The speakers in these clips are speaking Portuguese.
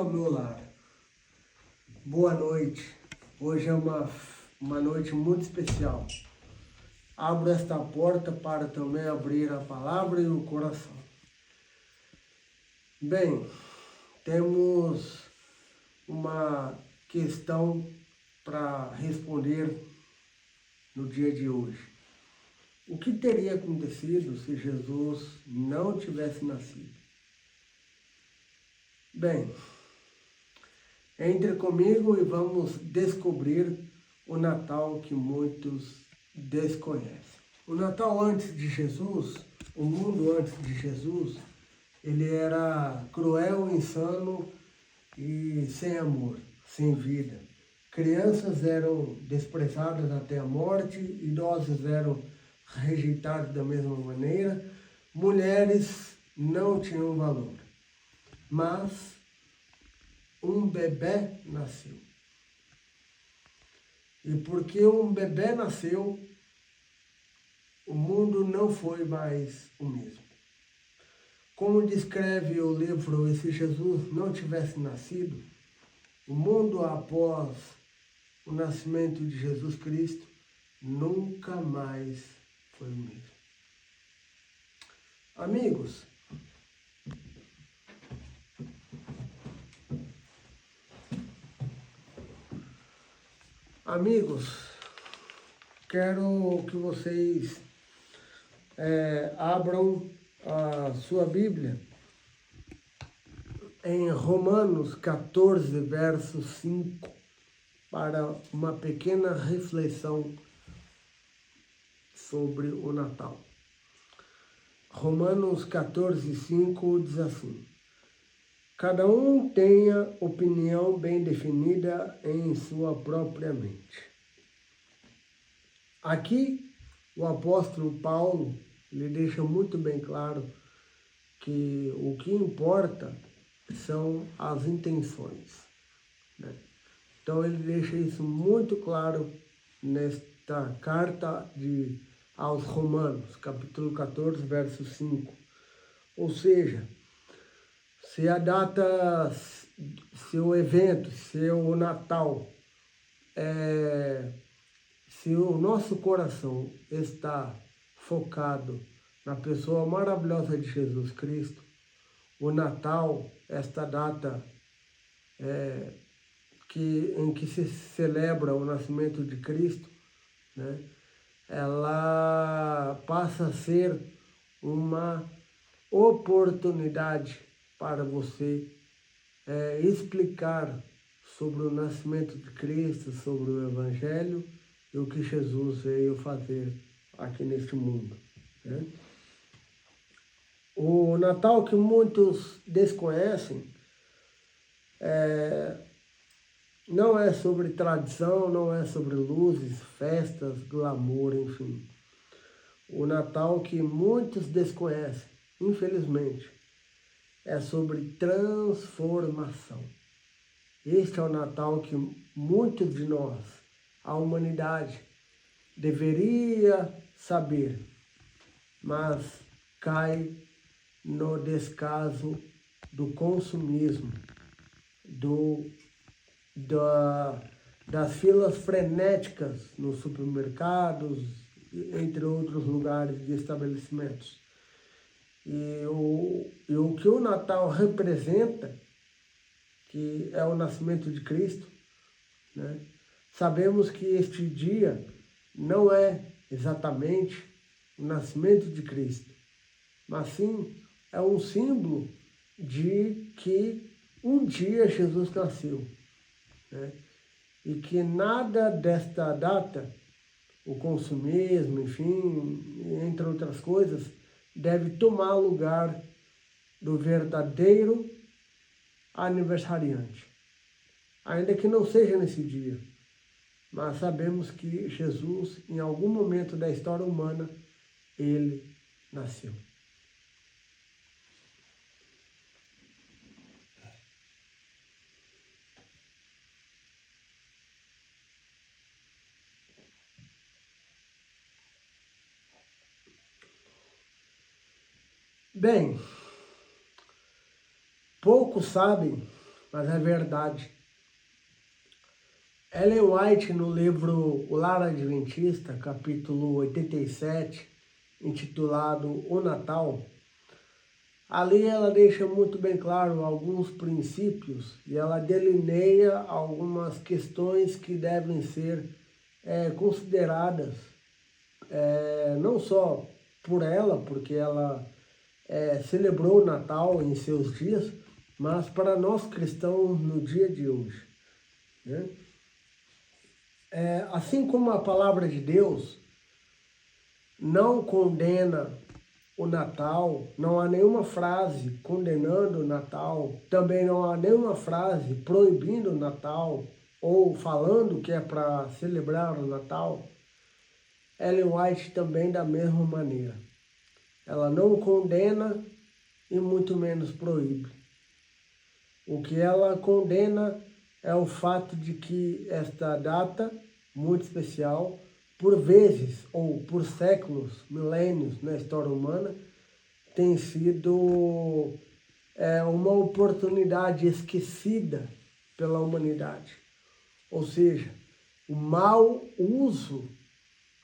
ao meu lar. Boa noite. Hoje é uma noite muito especial. Abro esta porta para também abrir a palavra e o coração. Bem, temos uma questão para responder no dia de hoje. O que teria acontecido se Jesus não tivesse nascido? Bem, entre comigo e vamos descobrir o Natal que muitos desconhecem. O Natal antes de Jesus, o mundo antes de Jesus, ele era cruel, insano e sem amor, sem vida. Crianças eram desprezadas até a morte, idosos eram rejeitados da mesma maneira, mulheres não tinham valor. Mas um bebê nasceu. E porque um bebê nasceu, o mundo não foi mais o mesmo. Como descreve o livro E se Jesus não tivesse nascido, o mundo após o nascimento de Jesus Cristo nunca mais foi o mesmo. Amigos, quero que vocês abram a sua Bíblia em Romanos 14, verso 5, para uma pequena reflexão sobre o Natal. Romanos 14, 5 diz assim: cada um tenha opinião bem definida em sua própria mente. Aqui, o apóstolo Paulo, ele deixa muito bem claro que o que importa são as intenções, né? Então, ele deixa isso muito claro nesta carta aos Romanos, capítulo 14, verso 5. Ou seja, se a data, se o evento, se o Natal, se o nosso coração está focado na pessoa maravilhosa de Jesus Cristo, o Natal, esta data em que se celebra o nascimento de Cristo, né, ela passa a ser uma oportunidade para você explicar sobre o nascimento de Cristo, sobre o Evangelho e o que Jesus veio fazer aqui neste mundo, né? O Natal que muitos desconhecem não é sobre tradição, não é sobre luzes, festas, glamour, enfim. O Natal que muitos desconhecem, infelizmente, é sobre transformação. Este é o Natal que muitos de nós, a humanidade, deveria saber, mas cai no descaso do consumismo, das filas frenéticas nos supermercados, entre outros lugares de estabelecimentos. E o que o Natal representa, que é o nascimento de Cristo, né? Sabemos que este dia não é exatamente o nascimento de Cristo, mas sim é um símbolo de que um dia Jesus nasceu, né? E que nada desta data, o consumismo, enfim, entre outras coisas, deve tomar lugar do verdadeiro aniversariante. Ainda que não seja nesse dia, mas sabemos que Jesus, em algum momento da história humana, ele nasceu. Bem, poucos sabem mas é verdade. Ellen White, no livro O Lar Adventista, capítulo 87, intitulado O Natal, ali ela deixa muito bem claro alguns princípios e ela delineia algumas questões que devem ser consideradas, não só por ela, porque ela celebrou o Natal em seus dias, mas para nós cristãos no dia de hoje, né? Assim como a palavra de Deus não condena o Natal, não há nenhuma frase condenando o Natal, também não há nenhuma frase proibindo o Natal ou falando que é para celebrar o Natal, Ellen White também da mesma maneira. Ela não condena e muito menos proíbe. O que ela condena é o fato de que esta data muito especial, por vezes ou por séculos, milênios na história humana, tem sido uma oportunidade esquecida pela humanidade. Ou seja, o mau uso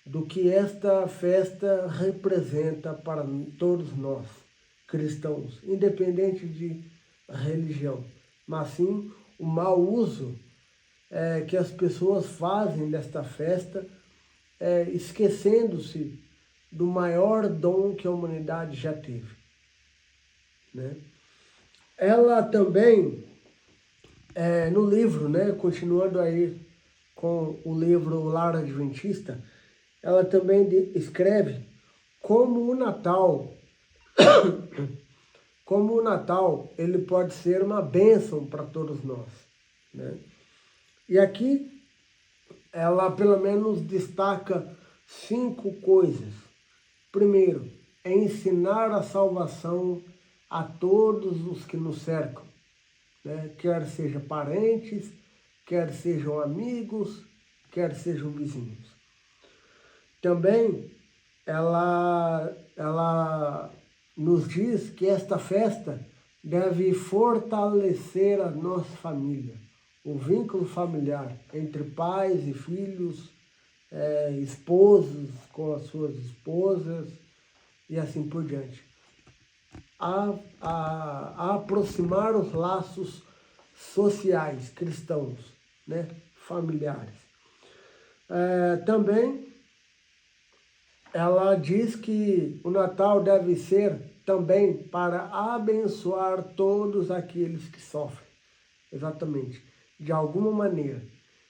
do que esta festa representa para todos nós, cristãos, independente de religião, mas sim o mau uso que as pessoas fazem desta festa, esquecendo-se do maior dom que a humanidade já teve, né? Ela também, no livro, né, continuando aí com o livro O Lar Adventista, ela também escreve como o Natal ele pode ser uma bênção para todos nós, né? E aqui ela pelo menos destaca 5 coisas. Primeiro, é ensinar a salvação a todos os que nos cercam, né? Quer sejam parentes, quer sejam amigos, quer sejam vizinhos. Também ela nos diz que esta festa deve fortalecer a nossa família, o vínculo familiar entre pais e filhos, esposos com as suas esposas e assim por diante. A aproximar os laços sociais cristãos, né, familiares. Também ela diz que o Natal deve ser também para abençoar todos aqueles que sofrem, exatamente, de alguma maneira,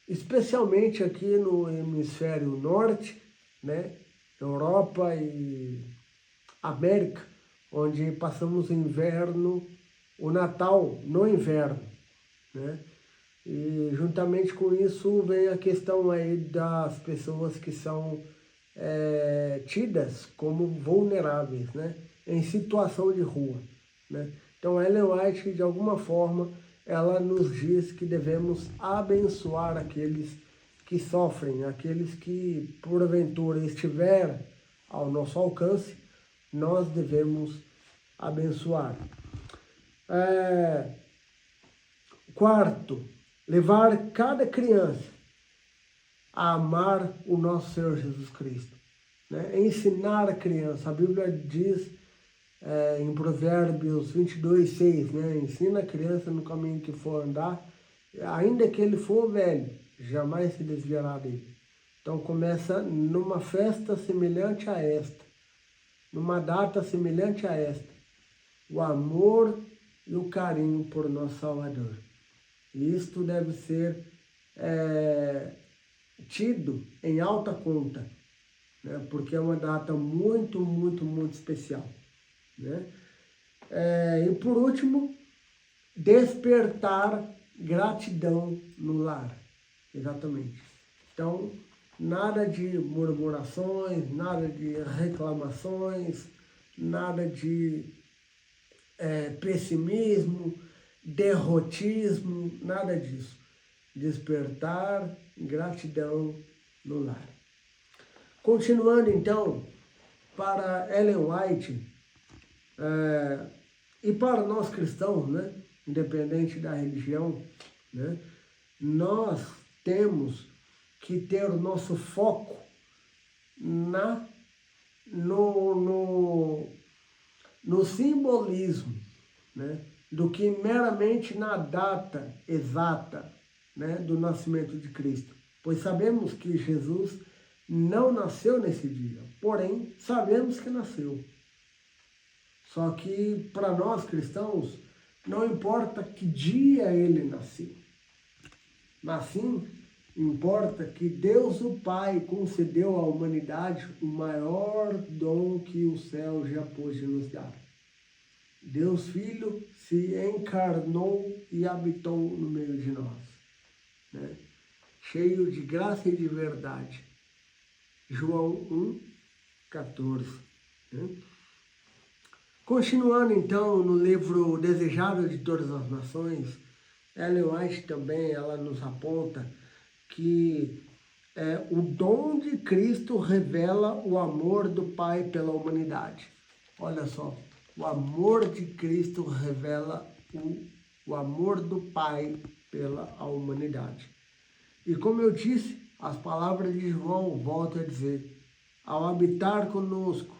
especialmente aqui no hemisfério norte, né, Europa e América, onde passamos o inverno, o Natal no inverno, né? E juntamente com isso vem a questão aí das pessoas que são tidas como vulneráveis, né, em situação de rua, né? Então Ellen White, de alguma forma, ela nos diz que devemos abençoar aqueles que sofrem, aqueles que porventura estiver ao nosso alcance, nós devemos abençoar. Quarto, levar cada criança a amar o nosso Senhor Jesus Cristo, né? Ensinar a criança. A Bíblia diz em Provérbios 22:6, né? Ensina a criança no caminho que for andar, ainda que ele for velho, jamais se desviará dele. Então começa numa festa semelhante a esta, numa data semelhante a esta, o amor e o carinho por nosso Salvador. E isto deve ser tido em alta conta, né? Porque é uma data muito, muito, muito especial, né? E por último, despertar gratidão no lar, exatamente. Então, nada de murmurações, nada de reclamações, nada de pessimismo, derrotismo, nada disso. Despertar gratidão no lar. Continuando então, para Ellen White e para nós cristãos, né, independente da religião, né? Nós temos que ter o nosso foco no simbolismo, né? Do que meramente na data exata, né? Do nascimento de Cristo. Pois sabemos que Jesus não nasceu nesse dia, porém sabemos que nasceu. Só que para nós cristãos, não importa que dia ele nasceu, mas sim importa que Deus o Pai concedeu à humanidade o maior dom que o céu já pôde nos dar. Deus Filho se encarnou e habitou no meio de nós, né? Cheio de graça e de verdade. João 1,14. Né? Continuando então no livro Desejável de Todas as Nações, Ellen White também ela nos aponta que o dom de Cristo revela o amor do Pai pela humanidade. Olha só, o amor de Cristo revela o amor do Pai pela humanidade. E como eu disse, as palavras de João voltam a dizer, ao habitar conosco,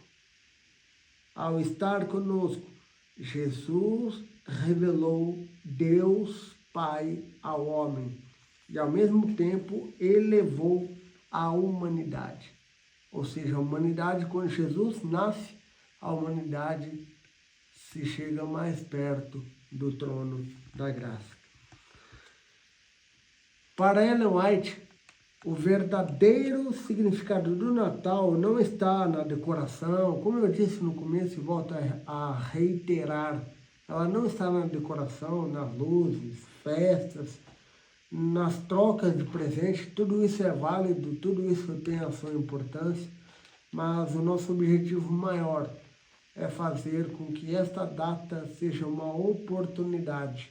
ao estar conosco, Jesus revelou Deus Pai ao homem e ao mesmo tempo elevou a humanidade. Ou seja, a humanidade, quando Jesus nasce, a humanidade se chega mais perto do trono da graça. Para Ellen White, o verdadeiro significado do Natal não está na decoração, como eu disse no começo e volto a reiterar, ela não está na decoração, nas luzes, festas, nas trocas de presente, tudo isso é válido, tudo isso tem a sua importância, mas o nosso objetivo maior é fazer com que esta data seja uma oportunidade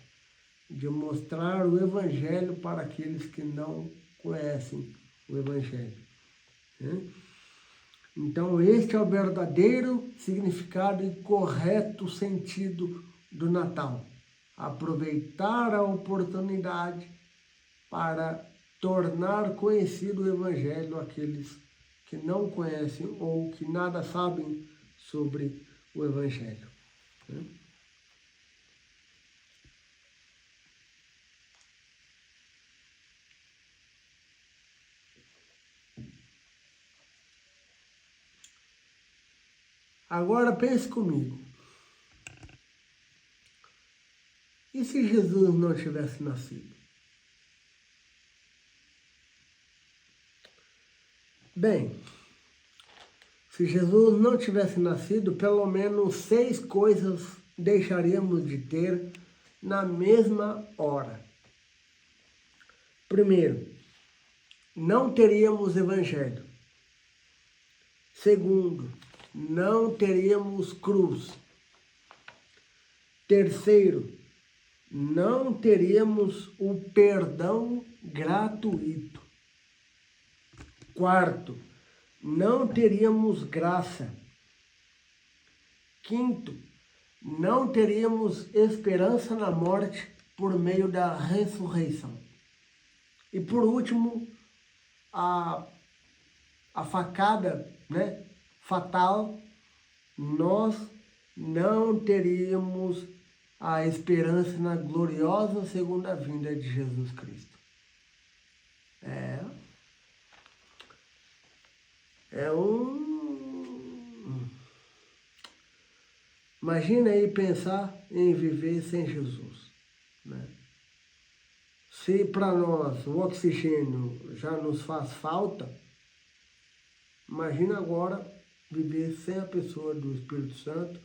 de mostrar o Evangelho para aqueles que não conhecem o Evangelho. Né? Então, este é o verdadeiro significado e correto sentido do Natal. Aproveitar a oportunidade para tornar conhecido o Evangelho àqueles que não conhecem ou que nada sabem sobre o Evangelho. Né? Agora pense comigo. E se Jesus não tivesse nascido? Bem, se Jesus não tivesse nascido, pelo menos 6 coisas deixaríamos de ter na mesma hora. Primeiro, não teríamos Evangelho. Segundo, não teríamos cruz. Terceiro, não teríamos o perdão gratuito. Quarto, não teríamos graça. Quinto, não teríamos esperança na morte por meio da ressurreição. E por último, a facada, né, fatal, nós não teríamos a esperança na gloriosa segunda vinda de Jesus Cristo. Imagina aí pensar em viver sem Jesus, né? Se para nós o oxigênio já nos faz falta, imagina agora viver sem a pessoa do Espírito Santo,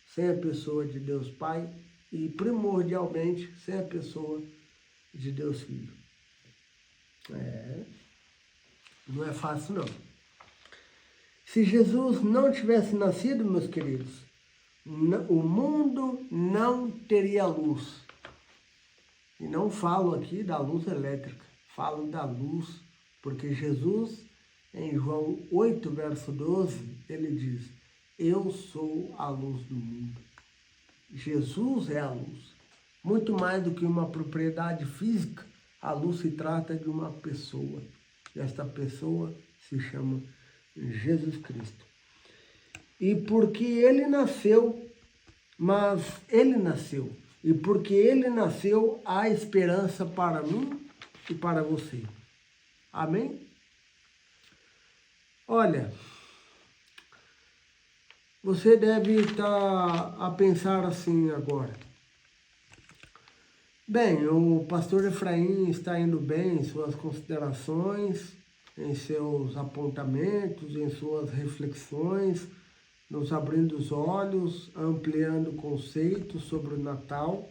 sem a pessoa de Deus Pai e primordialmente sem a pessoa de Deus Filho. Não é fácil não. Se Jesus não tivesse nascido, meus queridos, o mundo não teria luz. E não falo aqui da luz elétrica, falo da luz, porque Jesus, em João 8, verso 12, ele diz, eu sou a luz do mundo. Jesus é a luz. Muito mais do que uma propriedade física, a luz se trata de uma pessoa. E esta pessoa se chama Jesus Cristo. E porque ele nasceu, mas ele nasceu. E porque ele nasceu, há esperança para mim e para você. Amém? Olha, você deve estar a pensar assim agora. Bem, o pastor Efraim está indo bem em suas considerações, em seus apontamentos, em suas reflexões, nos abrindo os olhos, ampliando conceitos sobre o Natal.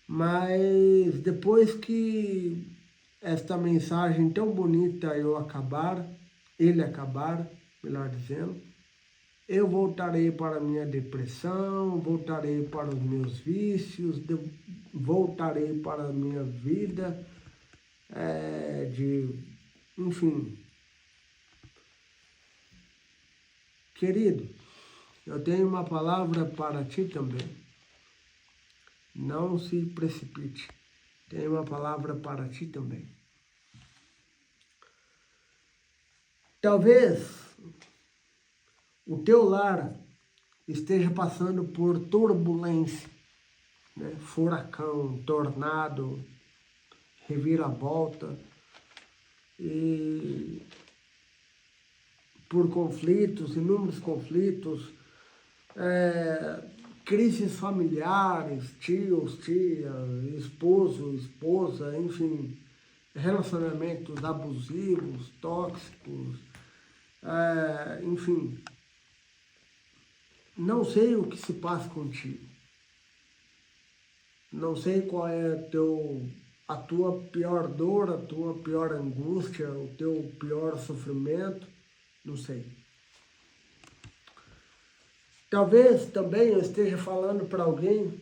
Mas depois que esta mensagem tão bonita ele acabar, melhor dizendo, eu voltarei para a minha depressão, voltarei para os meus vícios, voltarei para a minha vida, enfim. Querido, eu tenho uma palavra para ti também. Não se precipite. Tenho uma palavra para ti também. Talvez o teu lar esteja passando por turbulência, né? Furacão, tornado, reviravolta, e por conflitos, inúmeros conflitos, crises familiares, tios, tias, esposo, esposa, enfim, relacionamentos abusivos, tóxicos, enfim. Não sei o que se passa contigo. Não sei qual é a tua pior dor, a tua pior angústia, o teu pior sofrimento. Não sei. Talvez também eu esteja falando para alguém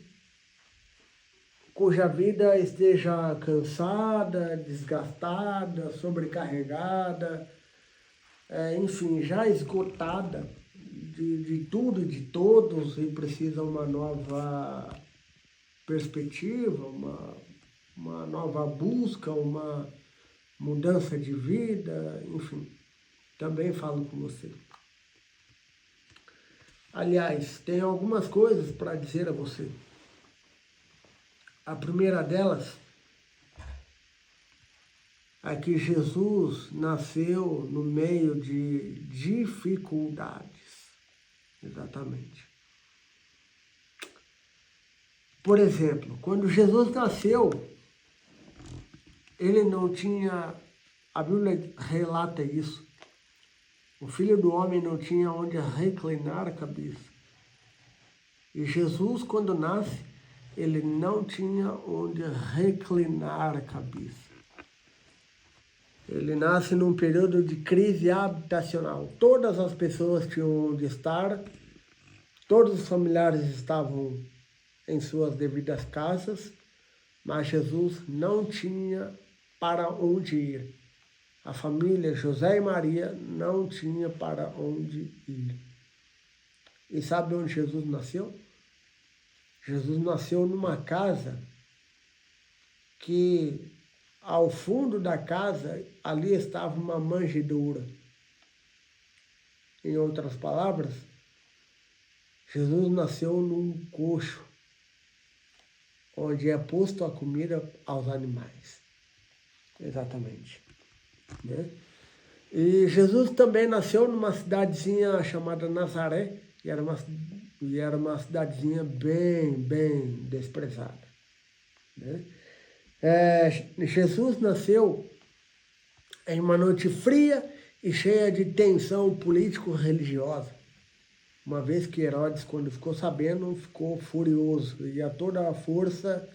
cuja vida esteja cansada, desgastada, sobrecarregada, enfim, já esgotada de tudo e de todos, e precisa uma nova perspectiva, uma nova busca, uma mudança de vida, enfim, também falo com você. Aliás, tem algumas coisas para dizer a você. A primeira delas é que Jesus nasceu no meio de dificuldades. Exatamente. Por exemplo, quando Jesus nasceu, ele não tinha, a Bíblia relata isso, o Filho do Homem não tinha onde reclinar a cabeça. E Jesus, quando nasce, ele não tinha onde reclinar a cabeça. Ele nasce num período de crise habitacional. Todas as pessoas tinham onde estar, todos os familiares estavam em suas devidas casas, mas Jesus não tinha para onde ir. A família José e Maria não tinha para onde ir. E sabe onde Jesus nasceu? Jesus nasceu numa casa que, ao fundo da casa, ali estava uma manjedoura. Em outras palavras, Jesus nasceu num coxo, onde é posto a comida aos animais. Exatamente. Né? E Jesus também nasceu numa cidadezinha chamada Nazaré, e era uma cidadezinha bem desprezada. Né? Jesus nasceu em uma noite fria e cheia de tensão político-religiosa, uma vez que Herodes, quando ficou sabendo, ficou furioso e a toda a força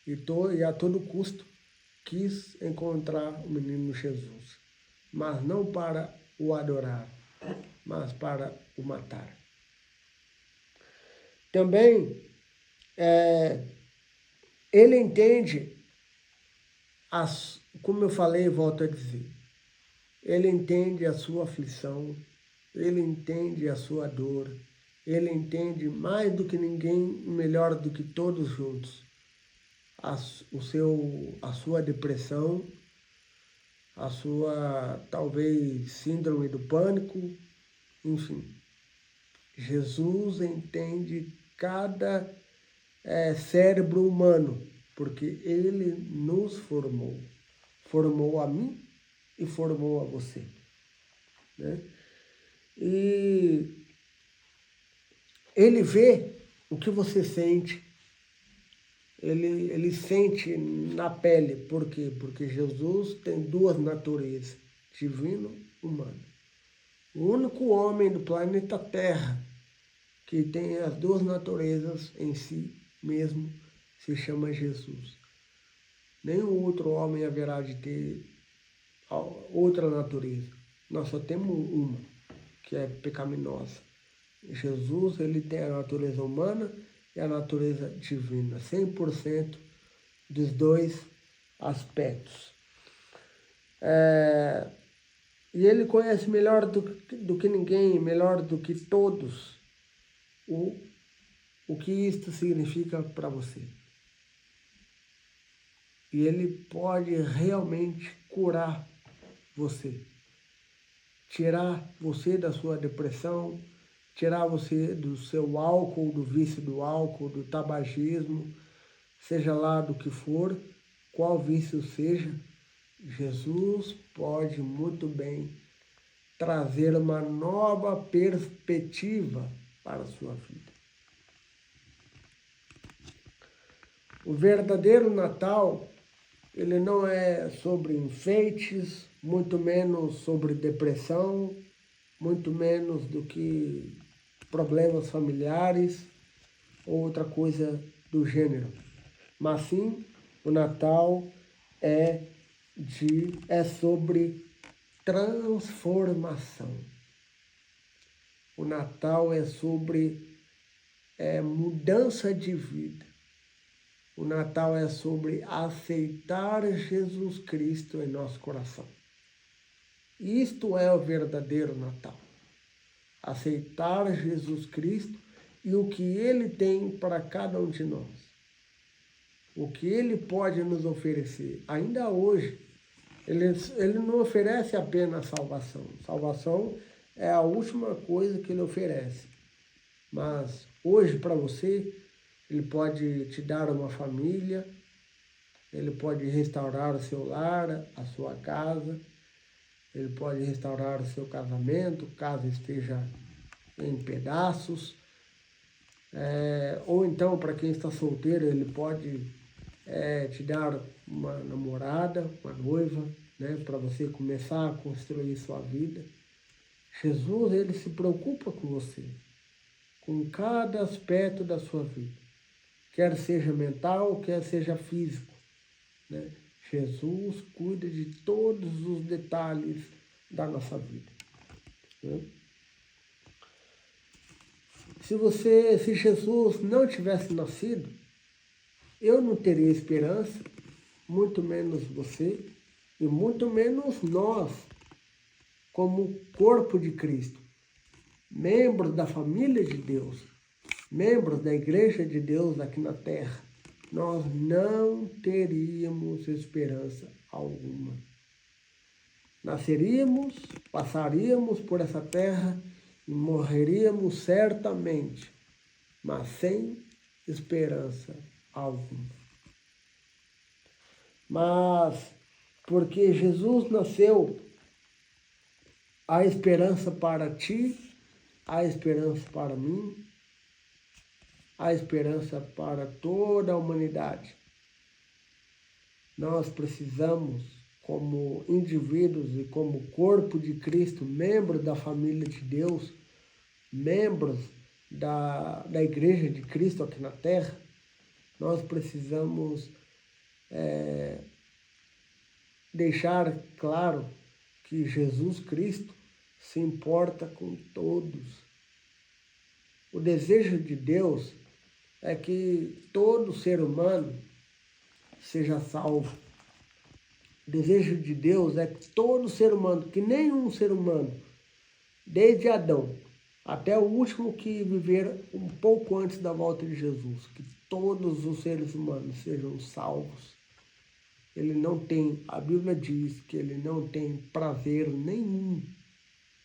e a todo custo quis encontrar o menino Jesus, mas não para o adorar, mas para o matar. Também ele entende, como eu falei, volto a dizer, ele entende a sua aflição, ele entende a sua dor, Ele entende mais do que ninguém, melhor do que todos juntos, a sua depressão, a sua, talvez, síndrome do pânico, enfim. Jesus entende cada cérebro humano, porque ele nos formou. Formou a mim e formou a você, né? E ele vê o que você sente, ele sente na pele. Por quê? Porque Jesus tem duas naturezas, divino e humano. O único homem do planeta Terra que tem as duas naturezas em si mesmo se chama Jesus. Nenhum outro homem haverá de ter outra natureza. Nós só temos uma, que é pecaminosa. Jesus, ele tem a natureza humana e a natureza divina, 100% dos dois aspectos. E ele conhece melhor do que ninguém, melhor do que todos, o que isto significa para você. E ele pode realmente curar você, tirar você da sua depressão, tirar você do seu álcool, do vício do álcool, do tabagismo, seja lá do que for, qual vício seja. Jesus pode muito bem trazer uma nova perspectiva para a sua vida. O verdadeiro Natal, ele não é sobre enfeites, muito menos sobre depressão, muito menos do que problemas familiares ou outra coisa do gênero. Mas sim, o Natal é sobre transformação. O Natal é sobre mudança de vida. O Natal é sobre aceitar Jesus Cristo em nosso coração. Isto é o verdadeiro Natal. Aceitar Jesus Cristo e o que Ele tem para cada um de nós. O que Ele pode nos oferecer. Ainda hoje, Ele não oferece apenas salvação. Salvação é a última coisa que Ele oferece. Mas hoje, para você, Ele pode te dar uma família, Ele pode restaurar o seu lar, a sua casa, Ele pode restaurar o seu casamento, caso esteja em pedaços. Ou então, para quem está solteiro, Ele pode te dar uma namorada, uma noiva, né, para você começar a construir sua vida. Jesus, Ele se preocupa com você, com cada aspecto da sua vida. Quer seja mental, quer seja físico, né? Jesus cuida de todos os detalhes da nossa vida, né? Se Jesus não tivesse nascido, eu não teria esperança, muito menos você, e muito menos nós, como corpo de Cristo, membros da família de Deus, membros da Igreja de Deus aqui na Terra, nós não teríamos esperança alguma. Nasceríamos, passaríamos por essa terra e morreríamos certamente, mas sem esperança alguma. Mas, porque Jesus nasceu, há esperança para ti, há esperança para mim, há esperança para toda a humanidade. Nós precisamos, como indivíduos e como corpo de Cristo, membros da família de Deus, membros da Igreja de Cristo aqui na Terra, nós precisamos deixar claro que Jesus Cristo se importa com todos. O desejo de Deus é que todo ser humano seja salvo. O desejo de Deus é que todo ser humano, que nenhum ser humano, desde Adão, até o último que viver um pouco antes da volta de Jesus, que todos os seres humanos sejam salvos. Ele não tem, a Bíblia diz que ele não tem prazer nenhum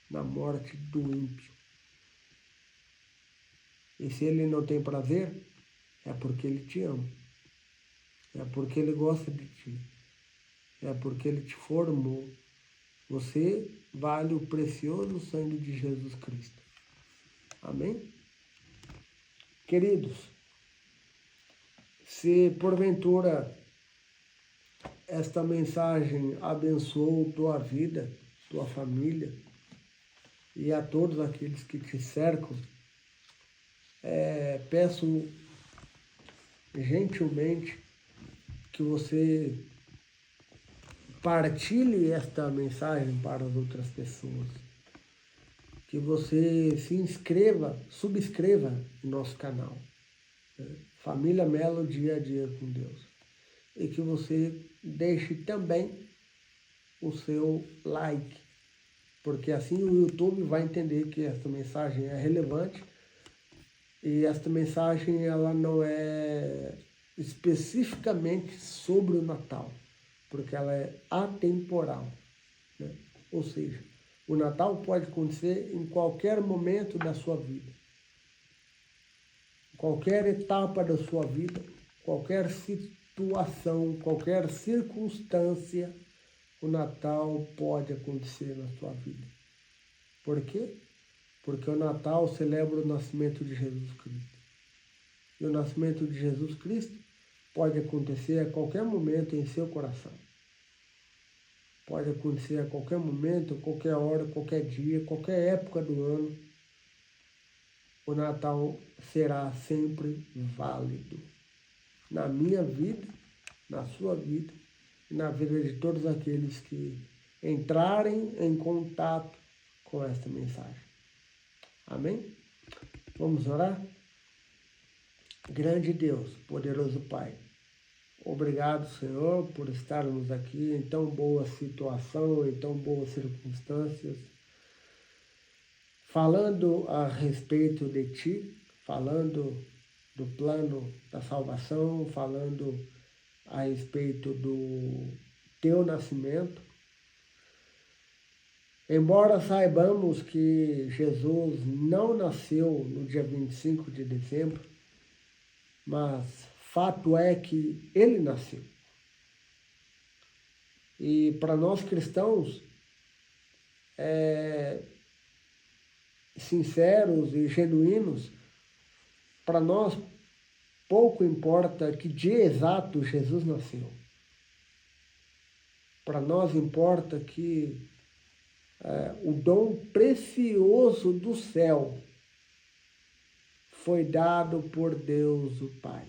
na morte do ímpio. E se ele não tem prazer, é porque ele te ama. É porque ele gosta de ti. É porque ele te formou. Você vale o precioso sangue de Jesus Cristo. Amém? Queridos, se porventura esta mensagem abençoou tua vida, tua família e a todos aqueles que te cercam, peço gentilmente que você partilhe esta mensagem para as outras pessoas, que você se inscreva, subscreva no nosso canal, Família Melo Dia a Dia com Deus, e que você deixe também o seu like, porque assim o YouTube vai entender que esta mensagem é relevante e esta mensagem ela não é especificamente sobre o Natal, porque ela é atemporal, né? Ou seja, o Natal pode acontecer em qualquer momento da sua vida, qualquer etapa da sua vida, qualquer situação, qualquer circunstância, o Natal pode acontecer na sua vida. Por quê? Porque o Natal celebra o nascimento de Jesus Cristo. E o nascimento de Jesus Cristo pode acontecer a qualquer momento em seu coração. Pode acontecer a qualquer momento, qualquer hora, qualquer dia, qualquer época do ano. O Natal será sempre válido. Na minha vida, na sua vida, e na vida de todos aqueles que entrarem em contato com esta mensagem. Amém? Vamos orar? Grande Deus, poderoso Pai, obrigado, Senhor, por estarmos aqui em tão boa situação, em tão boas circunstâncias, falando a respeito de Ti, falando do plano da salvação, falando a respeito do Teu nascimento. Embora saibamos que Jesus não nasceu no dia 25 de dezembro, mas fato é que Ele nasceu. E para nós cristãos, sinceros e genuínos, para nós pouco importa que dia exato Jesus nasceu. Para nós importa que o dom precioso do céu foi dado por Deus o Pai.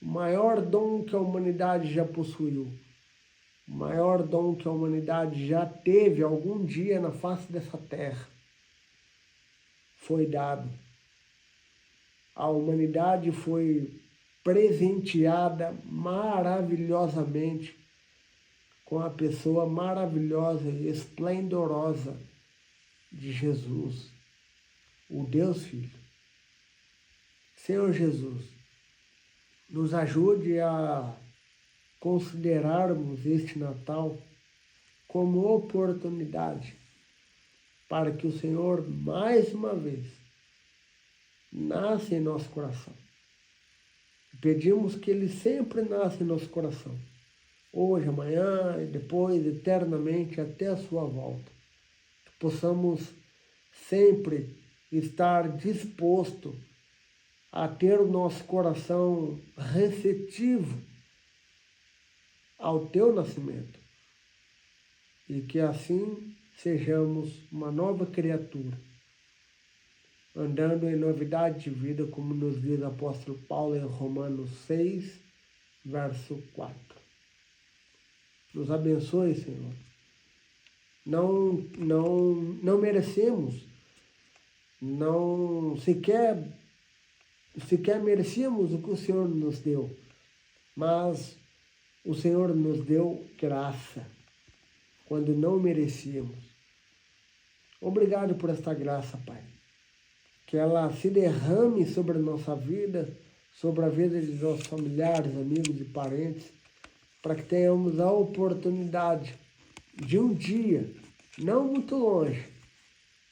O maior dom que a humanidade já possuiu, o maior dom que a humanidade já teve algum dia na face dessa terra, foi dado. A humanidade foi presenteada maravilhosamente com a pessoa maravilhosa e esplendorosa de Jesus, o Deus Filho. Senhor Jesus, nos ajude a considerarmos este Natal como oportunidade para que o Senhor, mais uma vez, nasça em nosso coração. Pedimos que Ele sempre nasça em nosso coração, hoje, amanhã e depois, eternamente, até a sua volta. Que possamos sempre estar disposto a ter o nosso coração receptivo ao Teu nascimento. E que assim sejamos uma nova criatura, andando em novidade de vida, como nos diz o apóstolo Paulo em Romanos 6, verso 4. Nos abençoe, Senhor. Não merecemos, não sequer merecíamos o que o Senhor nos deu, mas o Senhor nos deu graça quando não merecíamos. Obrigado por esta graça, Pai. Que ela se derrame sobre a nossa vida, sobre a vida de nossos familiares, amigos e parentes, para que tenhamos a oportunidade de um dia, não muito longe,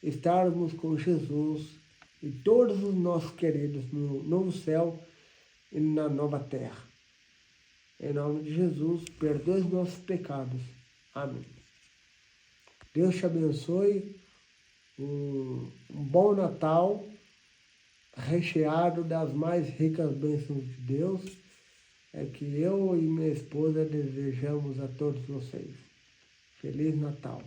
estarmos com Jesus e todos os nossos queridos no novo céu e na nova terra. Em nome de Jesus, perdoe os nossos pecados. Amém. Deus te abençoe. Um bom Natal, recheado das mais ricas bênçãos de Deus, é que eu e minha esposa desejamos a todos vocês. Feliz Natal!